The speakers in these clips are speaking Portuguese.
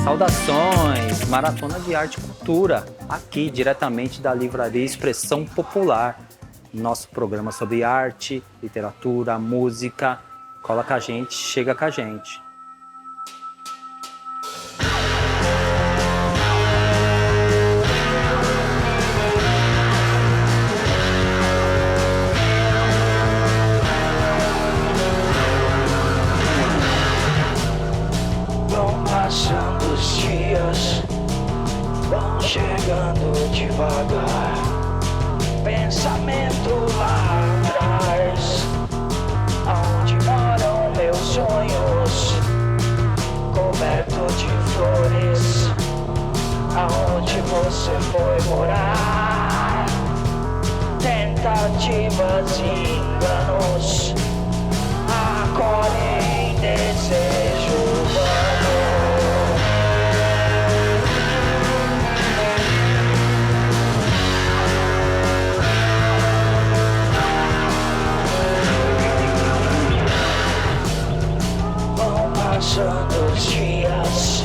Saudações! Maratona de Arte e Cultura, aqui diretamente da Livraria Expressão Popular. Nosso programa sobre arte, literatura, música. Cola com a gente, chega com a gente. Vão passando os dias, vão chegando devagar. Pensamento lá atrás, aonde moram meus sonhos, coberto de flores, aonde você foi morar. Tentativas e enganos acolhem desejo humano. Vão passando os dias,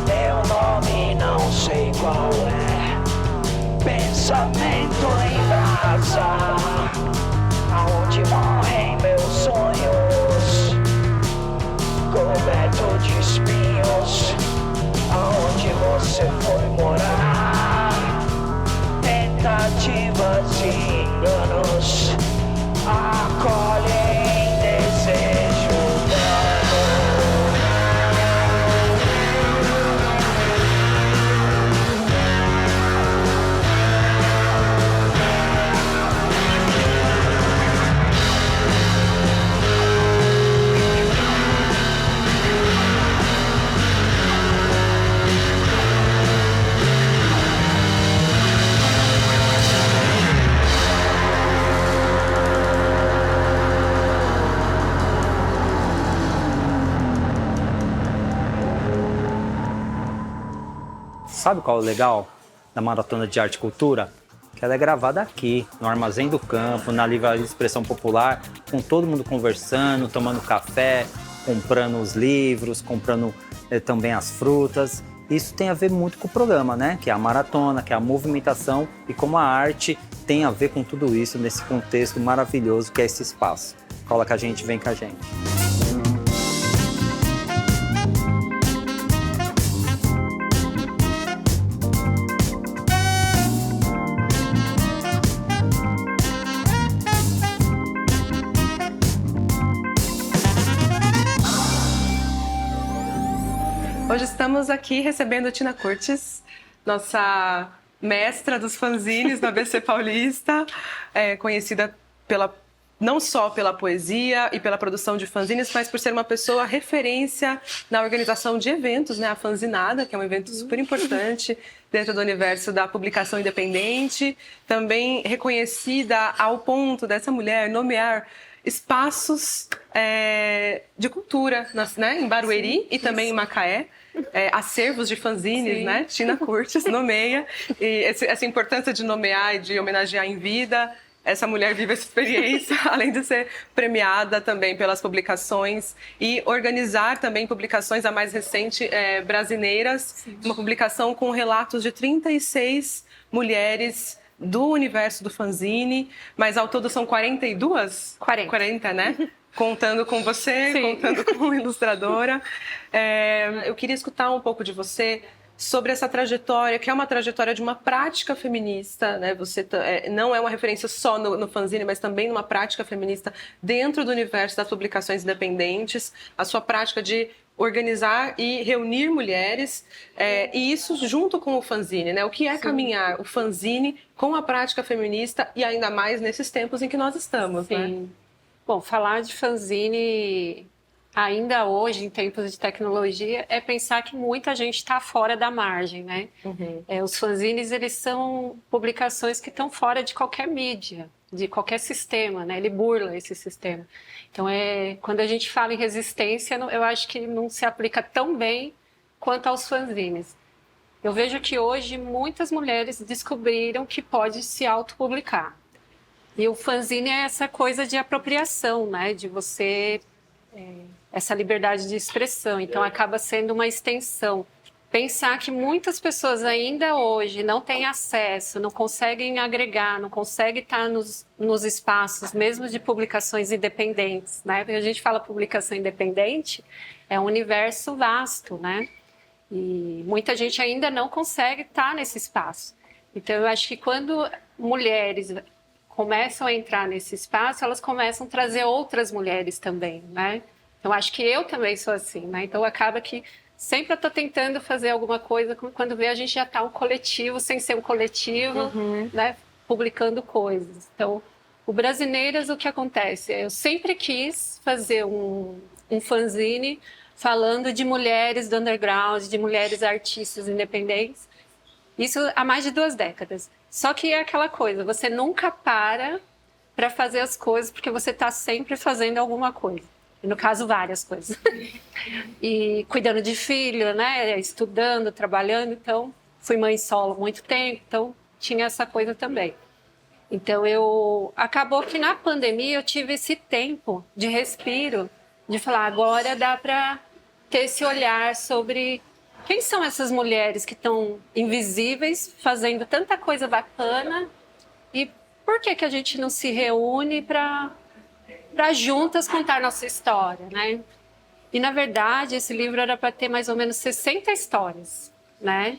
meu nome não sei qual é. Pensamento em brasa, aonde morrem meus sonhos, coberto de espinhos, aonde você foi morar. Tentativas e enganos acolhem desejo humano. Sabe qual é o legal da Maratona de Arte e Cultura? Que ela é gravada aqui, no Armazém do Campo, na Livraria Expressão Popular, com todo mundo conversando, tomando café, comprando os livros, comprando também as frutas. Isso tem a ver muito com o programa, né? Que é a maratona, que é a movimentação e como a arte tem a ver com tudo isso nesse contexto maravilhoso que é esse espaço. Cola com a gente, vem com a gente. Hoje estamos aqui recebendo a Tina Curtis, nossa mestra dos fanzines no ABC Paulista, conhecida não só pela poesia e pela produção de fanzines, mas por ser uma pessoa referência na organização de eventos, né? A Fanzinada, que é um evento super importante dentro do universo da publicação independente, também reconhecida ao ponto dessa mulher nomear espaços de cultura, né, em Barueri e também em Macaé, acervos de fanzines, né? Tina Curtis nomeia, e essa importância de nomear e de homenagear em vida. Essa mulher vive essa experiência, além de ser premiada também pelas publicações e organizar também publicações, a mais recente, brasileiras, uma publicação com relatos de 36 mulheres do universo do fanzine, mas ao todo são 42? 40, né? Contando com você, sim, contando com ilustradora. Eu queria escutar um pouco de você sobre essa trajetória, que é uma trajetória de uma prática feminista, né? Você não é uma referência só no fanzine, mas também numa prática feminista dentro do universo das publicações independentes, a sua prática de organizar e reunir mulheres, e isso junto com o fanzine, né? O que é caminhar o fanzine com a prática feminista e ainda mais nesses tempos em que nós estamos, né? Bom, falar de fanzine ainda hoje, em tempos de tecnologia, é pensar que muita gente está fora da margem, né? Uhum. Os fanzines, eles são publicações que estão fora de qualquer mídia, de qualquer sistema, né? Ele burla esse sistema. Então, quando a gente fala em resistência, eu acho que não se aplica tão bem quanto aos fanzines. Eu vejo que hoje muitas mulheres descobriram que pode se autopublicar. E o fanzine é essa coisa de apropriação, né? De você... essa liberdade de expressão. Então, acaba sendo uma extensão pensar que muitas pessoas ainda hoje não têm acesso, não conseguem agregar, não conseguem estar nos espaços, mesmo de publicações independentes, né? Porque a gente fala publicação independente, é um universo vasto, né? E muita gente ainda não consegue estar nesse espaço. Então, eu acho que quando mulheres começam a entrar nesse espaço, elas começam a trazer outras mulheres também, né? Então, acho que eu também sou assim, né? Então, acaba que sempre eu estou tentando fazer alguma coisa, quando vê a gente já está um coletivo, sem ser um coletivo, né, publicando coisas. Então, o Brasineiras, o que acontece? Eu sempre quis fazer um fanzine falando de mulheres do underground, de mulheres artistas independentes. Isso há mais de 2 décadas. Só que é aquela coisa, você nunca para fazer as coisas, porque você está sempre fazendo alguma coisa. No caso, várias coisas. E cuidando de filho, né? Estudando, trabalhando. Então, fui mãe solo há muito tempo, então tinha essa coisa também. Então, acabou que na pandemia eu tive esse tempo de respiro, de falar, agora dá para ter esse olhar sobre quem são essas mulheres que estão invisíveis, fazendo tanta coisa bacana, e por que a gente não se reúne para juntas contar nossa história, né? E, na verdade, esse livro era para ter mais ou menos 60 histórias, né?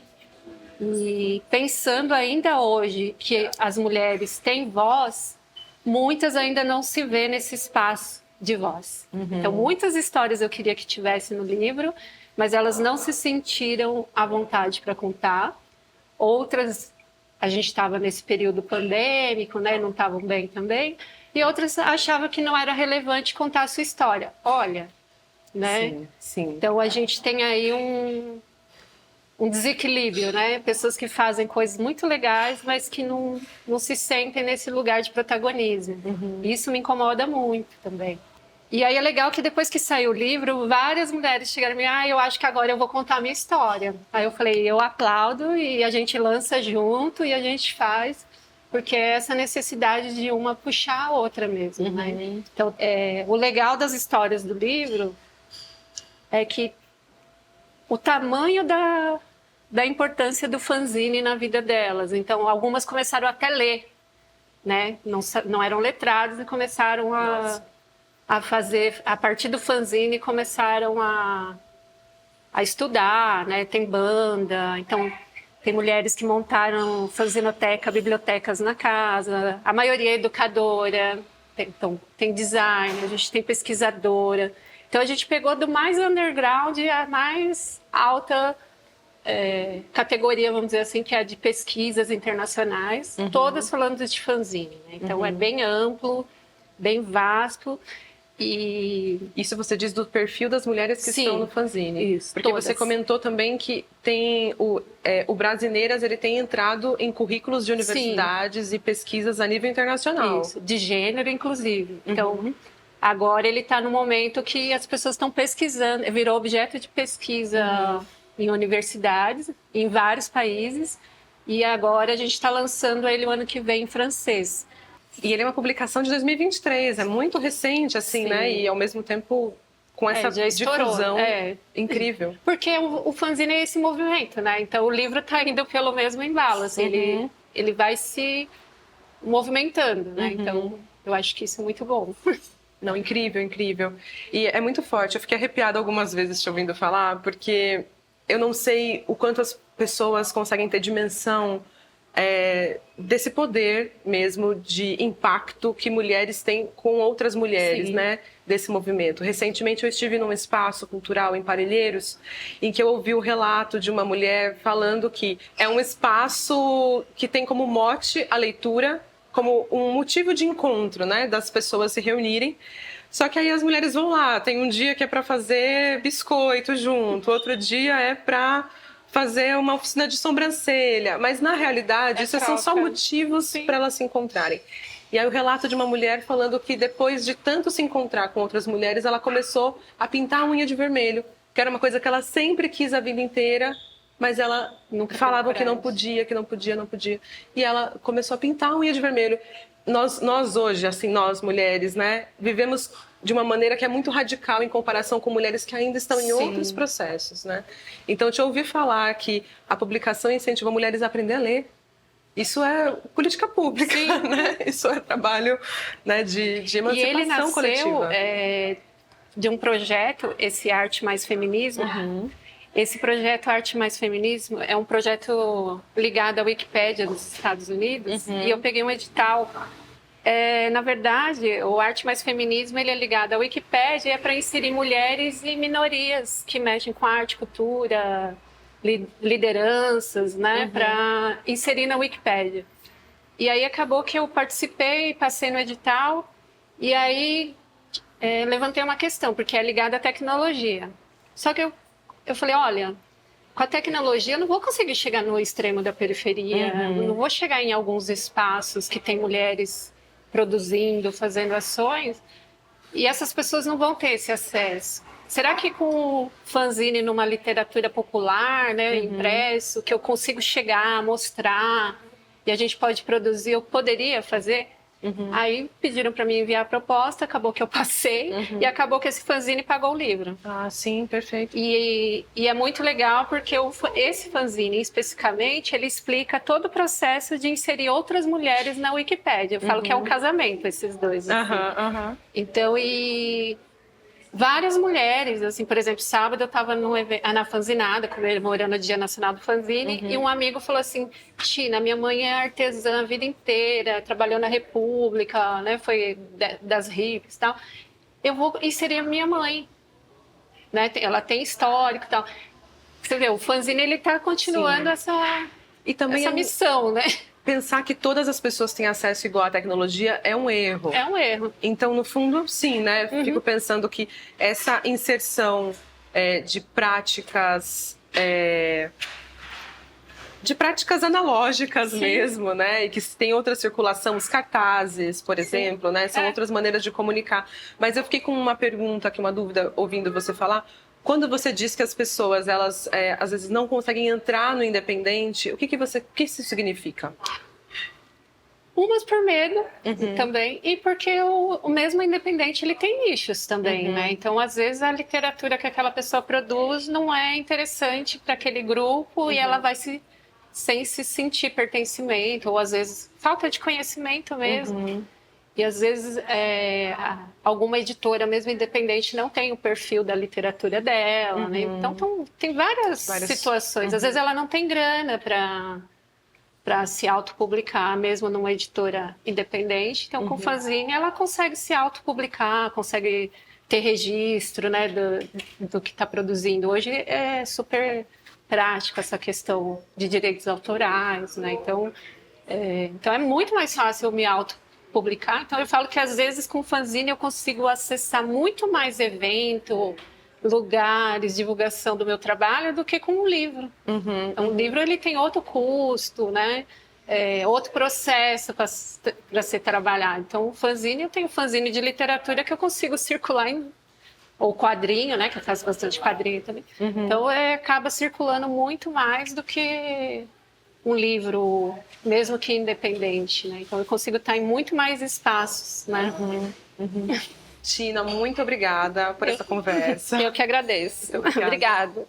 E pensando ainda hoje que as mulheres têm voz, muitas ainda não se vê nesse espaço de voz. Então, muitas histórias eu queria que tivesse no livro, mas elas não se sentiram à vontade para contar. Outras, a gente estava nesse período pandêmico, né? Não estavam bem também. E outras achavam que não era relevante contar a sua história. Olha, né? Sim, sim. Então a gente tem aí um desequilíbrio, né? Pessoas que fazem coisas muito legais, mas que não se sentem nesse lugar de protagonismo. Isso me incomoda muito também. E aí é legal que depois que saiu o livro, várias mulheres chegaram e me eu acho que agora eu vou contar a minha história. Aí eu falei, eu aplaudo e a gente lança junto e a gente faz. Porque é essa necessidade de uma puxar a outra mesmo, né? Então, o legal das histórias do livro é que o tamanho da importância do fanzine na vida delas. Então, algumas começaram até a ler, né? Não eram letradas e começaram a fazer, a partir do fanzine, começaram a estudar, né? Tem banda, então... Tem mulheres que montaram fanzinoteca, bibliotecas na casa. A maioria é educadora. Tem design, a gente tem pesquisadora. Então, a gente pegou do mais underground à mais alta categoria, vamos dizer assim, que é a de pesquisas internacionais. Todas falando de fanzine, né? Então, é bem amplo, bem vasto. E isso você diz do perfil das mulheres que estão no fanzine. Isso, porque todas. Você comentou também que tem o Brasineiras, ele tem entrado em currículos de universidades e pesquisas a nível internacional. Isso, de gênero, inclusive. Então, agora ele está no momento que as pessoas estão pesquisando, virou objeto de pesquisa em universidades, em vários países, e agora a gente está lançando ele o ano que vem em francês. E ele é uma publicação de 2023, é muito recente, assim, né? E ao mesmo tempo com essa difusão incrível. Porque o fanzine é esse movimento, né? Então o livro está indo pelo mesmo embalo, assim, ele vai se movimentando, né? Então eu acho que isso é muito bom. Não, incrível, incrível. E é muito forte, eu fiquei arrepiada algumas vezes te ouvindo falar, porque eu não sei o quanto as pessoas conseguem ter dimensão desse poder mesmo de impacto que mulheres têm com outras mulheres, né, desse movimento. Recentemente eu estive num espaço cultural em Parelheiros, em que eu ouvi o relato de uma mulher falando que é um espaço que tem como mote a leitura, como um motivo de encontro, né, das pessoas se reunirem. Só que aí as mulheres vão lá, tem um dia que é para fazer biscoito junto, outro dia é para fazer uma oficina de sobrancelha, mas na realidade isso são só motivos para elas se encontrarem. E aí o relato de uma mulher falando que depois de tanto se encontrar com outras mulheres, ela começou a pintar a unha de vermelho, que era uma coisa que ela sempre quis a vida inteira, mas ela nunca falava que não podia, que não podia, não podia. E ela começou a pintar a unha de vermelho. Nós hoje, assim, nós mulheres, né, vivemos de uma maneira que é muito radical em comparação com mulheres que ainda estão em Sim. outros processos, né? Então, te ouvi falar que a publicação incentiva mulheres a aprender a ler. Isso é política pública, né? Isso é trabalho, né, de E emancipação ele nasceu coletiva. De um projeto, esse Arte Mais Feminismo. Esse projeto Arte Mais Feminismo é um projeto ligado à Wikipédia dos Estados Unidos. E eu peguei um edital. Na verdade, o Arte Mais Feminismo ele é ligado à Wikipédia e é para inserir mulheres e minorias que mexem com arte, cultura, lideranças, né? Para inserir na Wikipédia. E aí acabou que eu participei, passei no edital e aí levantei uma questão, porque é ligada à tecnologia. Só que eu falei, olha, com a tecnologia eu não vou conseguir chegar no extremo da periferia, não vou chegar em alguns espaços que tem mulheres produzindo, fazendo ações, e essas pessoas não vão ter esse acesso. Será que com fanzine numa literatura popular, né, impresso, que eu consigo chegar, mostrar, e a gente pode produzir, eu poderia fazer? Aí pediram para mim enviar a proposta, acabou que eu passei e acabou que esse fanzine pagou o livro. Ah, sim, perfeito. E é muito legal porque esse fanzine especificamente, ele explica todo o processo de inserir outras mulheres na Wikipédia. Eu falo que é um casamento esses dois. Assim. Então, várias mulheres, assim, por exemplo, sábado eu estava na fanzinada, comemorando o Dia Nacional do Fanzine, e um amigo falou assim, Tina, minha mãe é artesã a vida inteira, trabalhou na República, né, foi das hippies e tal, eu vou inserir a minha mãe, né, ela tem histórico e tal. Você vê, o fanzine, ele está continuando essa missão, né? Pensar que todas as pessoas têm acesso igual à tecnologia é um erro. É um erro. Então, no fundo, sim, né? Fico pensando que essa inserção de práticas... de práticas analógicas mesmo, né? E que tem outra circulação, os cartazes, por exemplo, né? São outras maneiras de comunicar. Mas eu fiquei com uma pergunta aqui, uma dúvida, ouvindo você falar. Quando você diz que as pessoas, elas às vezes não conseguem entrar no independente, o que isso significa? Umas por medo também, e porque o mesmo independente ele tem nichos também, né? Então, às vezes, a literatura que aquela pessoa produz não é interessante para aquele grupo e ela vai sem se sentir pertencimento, ou às vezes falta de conhecimento mesmo. E às vezes alguma editora, mesmo independente, não tem o perfil da literatura dela, né? Então tem várias situações. Às vezes ela não tem grana para se autopublicar, mesmo numa editora independente. Então, com fanzine, ela consegue se autopublicar, consegue ter registro, né, do que está produzindo. Hoje é super prático essa questão de direitos autorais, né? Então é muito mais fácil eu me autopublicar. Então, eu falo que, às vezes, com fanzine, eu consigo acessar muito mais evento, lugares, divulgação do meu trabalho do que com um livro. Então, um livro ele tem outro custo, né? Outro processo para ser trabalhado. Então, o fanzine, eu tenho fanzine de literatura que eu consigo circular ou quadrinho, né? Que eu faço bastante quadrinho também. Então, acaba circulando muito mais do que um livro, mesmo que independente, né? Então, eu consigo estar em muito mais espaços, né? Tina, muito obrigada por essa conversa. Eu que agradeço. Obrigada.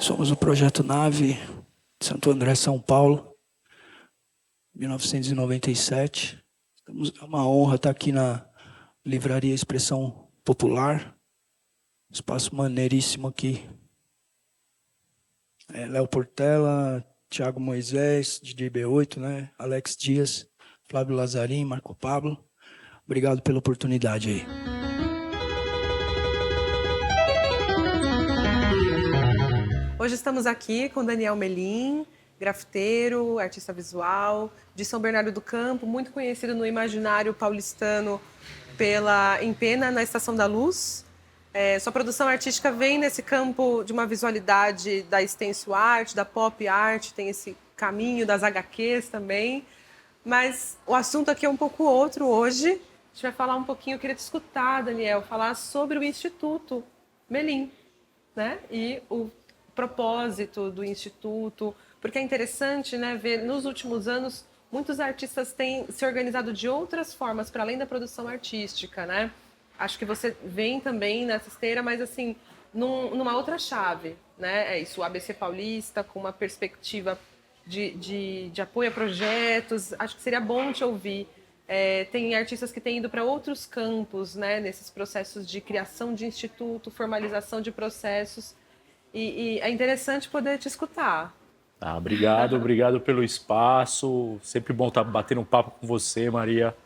Somos o Projeto Nave de Santo André, São Paulo, 1997. É uma honra estar aqui na Livraria Expressão Popular. Espaço maneiríssimo aqui. Léo Portela, Thiago Moisés, DJ B8, né? Alex Dias, Flávio Lazarim, Marco Pablo. Obrigado pela oportunidade aí. Hoje estamos aqui com Daniel Melim, grafiteiro, artista visual, de São Bernardo do Campo, muito conhecido no imaginário paulistano pela Empena na Estação da Luz. Sua produção artística vem nesse campo de uma visualidade da stencil art, da pop art, tem esse caminho das HQs também. Mas o assunto aqui é um pouco outro hoje. A gente vai falar um pouquinho, eu queria te escutar, Daniel, falar sobre o Instituto Melim, né? E o propósito do Instituto, porque é interessante, né, ver nos últimos anos muitos artistas têm se organizado de outras formas para além da produção artística, né? Acho que você vem também nessa esteira, mas assim, numa outra chave, né? É isso, o ABC Paulista, com uma perspectiva de apoio a projetos. Acho que seria bom te ouvir. Tem artistas que têm ido para outros campos, né? Nesses processos de criação de instituto, formalização de processos. E é interessante poder te escutar. Obrigado pelo espaço. Sempre bom estar batendo um papo com você, Maria.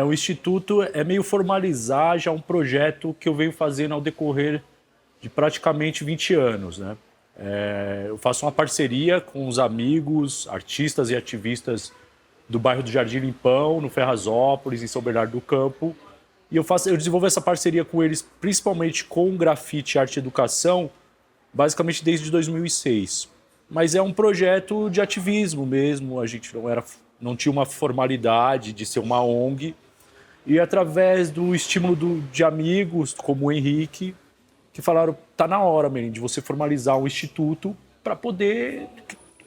O Instituto é meio formalizar já um projeto que eu venho fazendo ao decorrer de praticamente 20 anos, né? Eu faço uma parceria com os amigos, artistas e ativistas do bairro do Jardim Limpão, no Ferrazópolis, em São Bernardo do Campo. E eu desenvolvo essa parceria com eles, principalmente com grafite, arte e educação, basicamente desde 2006. Mas é um projeto de ativismo mesmo, a gente não tinha uma formalidade de ser uma ONG. E através do estímulo de amigos, como o Henrique, que falaram, tá na hora, Melim, de você formalizar um instituto para poder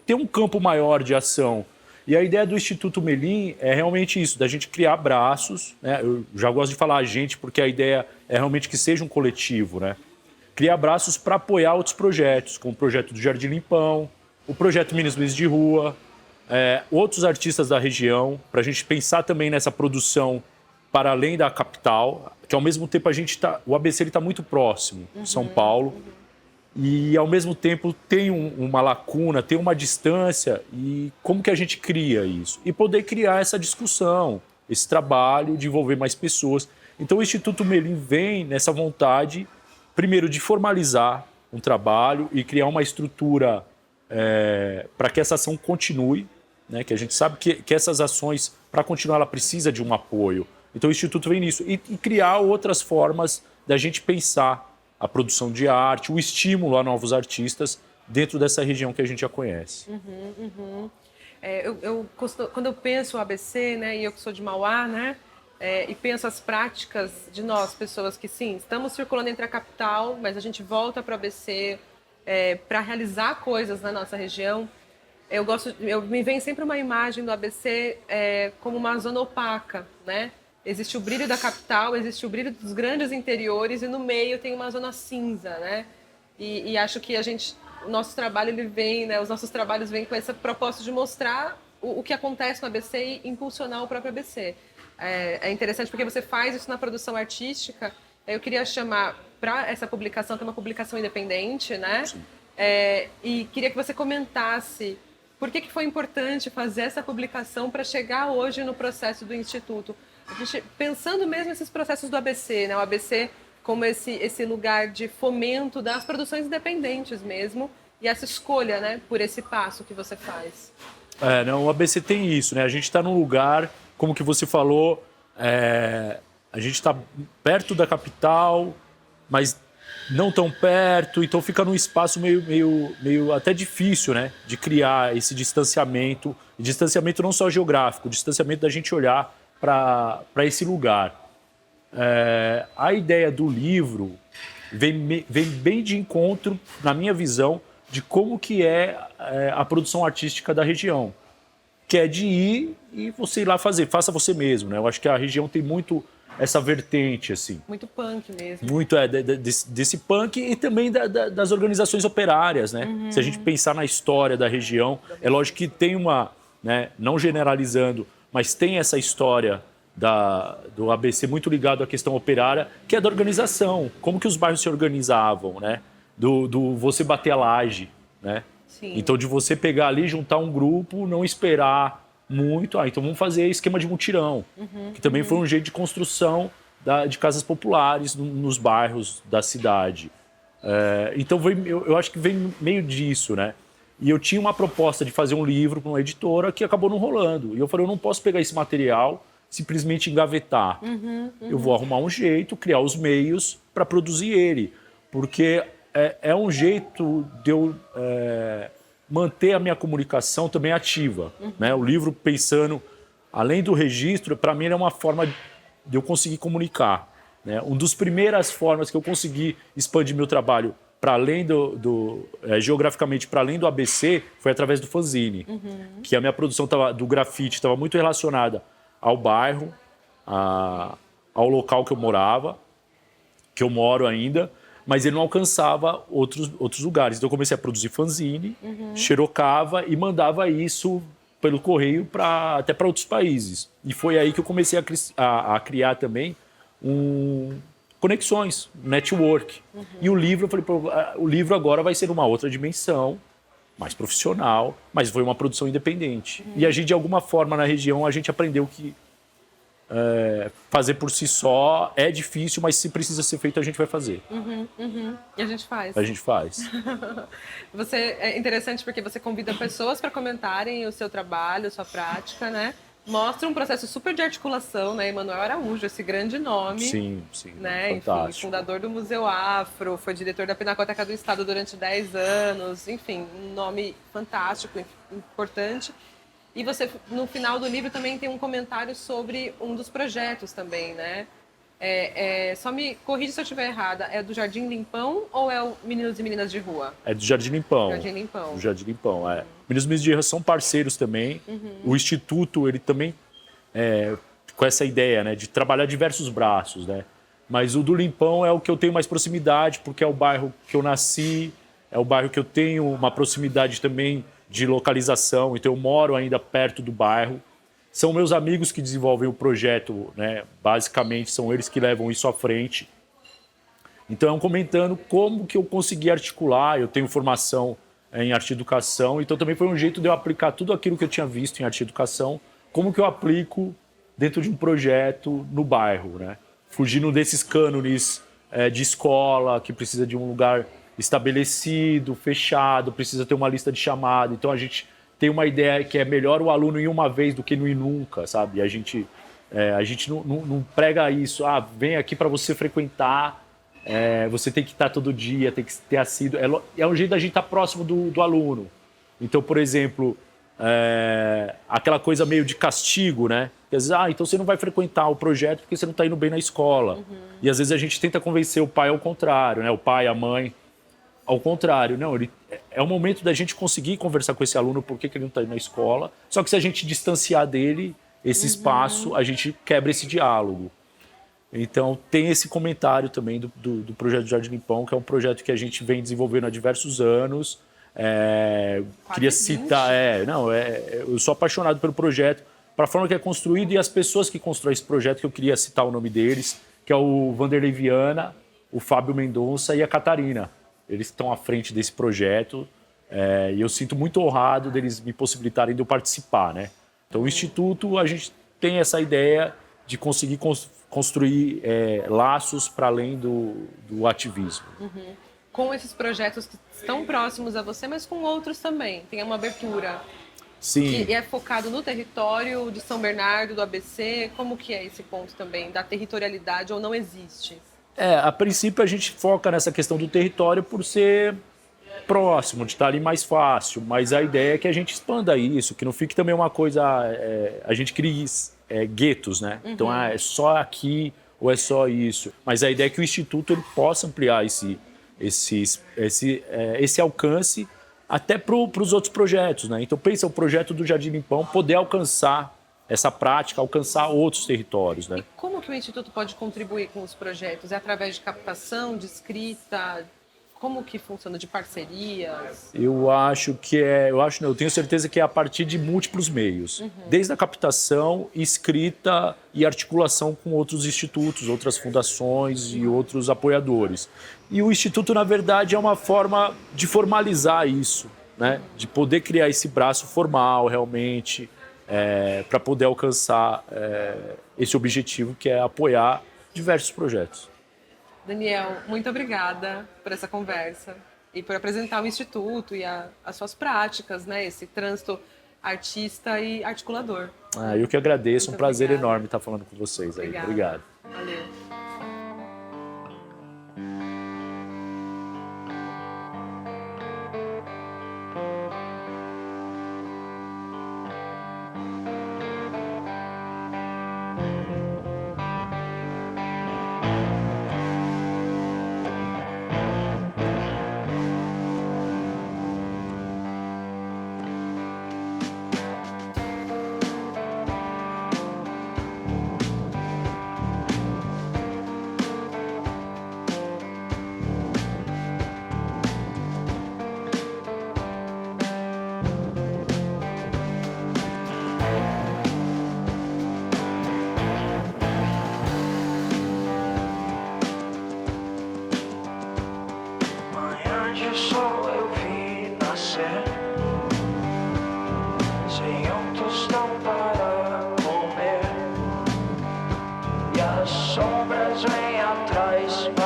ter um campo maior de ação. E a ideia do Instituto Melim é realmente isso, da gente criar braços, né? Eu já gosto de falar a gente, porque a ideia é realmente que seja um coletivo, né? Criar braços para apoiar outros projetos, como o projeto do Jardim Limpão, o projeto Minas Luiz de Rua, outros artistas da região, para a gente pensar também nessa produção para além da capital, que ao mesmo tempo o ABC está muito próximo, São Paulo, e ao mesmo tempo tem uma lacuna, tem uma distância, e como que a gente cria isso? E poder criar essa discussão, esse trabalho de envolver mais pessoas. Então o Instituto Melim vem nessa vontade, primeiro, de formalizar um trabalho e criar uma estrutura para que essa ação continue, né? Que a gente sabe que essas ações, para continuar, ela precisa de um apoio. Então o Instituto vem nisso. E criar outras formas da gente pensar a produção de arte, o estímulo a novos artistas dentro dessa região que a gente já conhece. Quando eu penso o ABC, né, e eu que sou de Mauá, né, e penso as práticas de nós, pessoas que, sim, estamos circulando entre a capital, mas a gente volta para o ABC para realizar coisas na nossa região. Me vem sempre uma imagem do ABC como uma zona opaca, né? Existe o brilho da capital, existe o brilho dos grandes interiores e no meio tem uma zona cinza, né? E acho que o nosso trabalho ele vem, né? Os nossos trabalhos vêm com essa proposta de mostrar o que acontece no ABC e impulsionar o próprio ABC. É interessante porque você faz isso na produção artística. Eu queria chamar para essa publicação, que é uma publicação independente, né? E queria que você comentasse por que foi importante fazer essa publicação para chegar hoje no processo do Instituto. A gente, pensando mesmo nesses processos do ABC, né? O ABC como esse lugar de fomento das produções independentes mesmo, e essa escolha, né, por esse passo que você faz. O ABC tem isso, né? A gente está num lugar, como que você falou, a gente está perto da capital, mas não tão perto, então fica num espaço meio até difícil, né, de criar esse distanciamento não só geográfico, o distanciamento da gente olhar para esse lugar. A ideia do livro vem bem de encontro, na minha visão, de como que é a produção artística da região, que é de ir e você ir lá fazer, faça você mesmo, né? Eu acho que a região tem muito essa vertente, assim. Muito punk mesmo. Muito desse punk e também das organizações operárias, né? Se a gente pensar na história da região, é lógico que tem uma, né, não generalizando, mas tem essa história do ABC muito ligado à questão operária, que é da organização, como que os bairros se organizavam, né? Do você bater a laje, né? Sim. Então, de você pegar ali, juntar um grupo, não esperar muito. Então vamos fazer esquema de mutirão, que também foi um jeito de construção de casas populares nos bairros da cidade. Então eu acho que vem meio disso, né? E eu tinha uma proposta de fazer um livro para uma editora que acabou não rolando. E eu falei, eu não posso pegar esse material, simplesmente engavetar. Eu vou arrumar um jeito, criar os meios para produzir ele. Porque é um jeito de eu manter a minha comunicação também ativa. Né? O livro, pensando, além do registro, para mim, é uma forma de eu conseguir comunicar. Né? Uma das primeiras formas que eu consegui expandir meu trabalho para além geograficamente para além do ABC foi através do fanzine, que a minha produção do grafite estava muito relacionada ao bairro, ao local que eu morava, que eu moro ainda, mas ele não alcançava outros lugares. Então eu comecei a produzir fanzine, xerocava e mandava isso pelo correio até para outros países. E foi aí que eu comecei a criar também conexões, network. E o livro, eu falei, o livro agora vai ser uma outra dimensão, mais profissional, mas foi uma produção independente. E a gente, de alguma forma, na região, a gente aprendeu que fazer por si só é difícil, mas se precisa ser feito, a gente vai fazer. E a gente faz. A gente faz. É interessante porque você convida pessoas para comentarem o seu trabalho, a sua prática, né? Mostra um processo super de articulação, né? Emanuel Araújo, esse grande nome. Sim, né? fantástico. Enfim, fundador do Museu Afro, foi diretor da Pinacoteca do Estado durante 10 anos. Enfim, um nome fantástico, importante. E você, no final do livro, também tem um comentário sobre um dos projetos também, né? Só me corrija se eu estiver errada. É do Jardim Limpão ou é o Meninos e Meninas de Rua? É do Jardim Limpão. Jardim Limpão. Do Jardim Limpão, Meninos e Meninas de Rua são parceiros também. O Instituto, ele também, com essa ideia, né, de trabalhar diversos braços, né? Mas o do Limpão é o que eu tenho mais proximidade, porque é o bairro que eu nasci, é o bairro que eu tenho uma proximidade também de localização, então eu moro ainda perto do bairro. São meus amigos que desenvolvem o projeto, né? Basicamente são eles que levam isso à frente. Então, comentando como que eu consegui articular, eu tenho formação em arte e educação, então também foi um jeito de eu aplicar tudo aquilo que eu tinha visto em arte e educação, como que eu aplico dentro de um projeto no bairro, né? Fugindo desses cânones de escola, que precisa de um lugar estabelecido, fechado, precisa ter uma lista de chamada. Então a gente tem uma ideia que é melhor o aluno ir uma vez do que não ir nunca, sabe? A gente não prega isso, vem aqui para você frequentar, você tem que estar todo dia, tem que ter assíduo. É um jeito da gente estar próximo do aluno. Então, por exemplo, aquela coisa meio de castigo, né? Quer dizer, então você não vai frequentar o projeto porque você não está indo bem na escola. E às vezes a gente tenta convencer o pai ao contrário, né? O pai, a mãe. Ao contrário, não, é o momento da gente conseguir conversar com esse aluno por que ele não está indo na escola. Só que se a gente distanciar dele esse espaço, a gente quebra esse diálogo. Então, tem esse comentário também do projeto Jardim Limpão, que é um projeto que a gente vem desenvolvendo há diversos anos. Queria citar... eu sou apaixonado pelo projeto, para a forma que é construído e as pessoas que constroem esse projeto, que eu queria citar o nome deles, que é o Vanderlei Viana, o Fábio Mendonça e a Catarina. Eles estão à frente desse projeto e eu sinto muito honrado deles me possibilitarem de eu participar, né? Então, o Instituto, a gente tem essa ideia de conseguir construir laços para além do ativismo. Com esses projetos que estão próximos a você, mas com outros também. Tem uma abertura. Sim. Que é focado no território de São Bernardo, do ABC. Como que é esse ponto também, da territorialidade ou não existe? A princípio a gente foca nessa questão do território por ser próximo, de estar ali mais fácil, mas a ideia é que a gente expanda isso, que não fique também uma coisa... a gente crie guetos, né? Então, é só aqui ou é só isso. Mas a ideia é que o Instituto ele possa ampliar esse alcance até para os outros projetos, né? Então, pensa o projeto do Jardim Limpão poder alcançar essa prática alcançar outros territórios, né? E como que o Instituto pode contribuir com os projetos? É através de captação, de escrita? Como que funciona? De parcerias? Eu tenho certeza que é a partir de múltiplos meios, desde a captação, escrita e articulação com outros institutos, outras fundações e outros apoiadores. E o Instituto, na verdade, é uma forma de formalizar isso, né? De poder criar esse braço formal, realmente, para poder alcançar esse objetivo, que é apoiar diversos projetos. Daniel, muito obrigada por essa conversa e por apresentar o Instituto e as suas práticas, né? Esse trânsito artista e articulador. Eu que agradeço, Muito um prazer obrigada. enorme estar falando com vocês aí. Obrigada. Obrigado. Valeu. Manhã de sol eu vi nascer, sem um tostão para comer, e as sombras vêm atrás.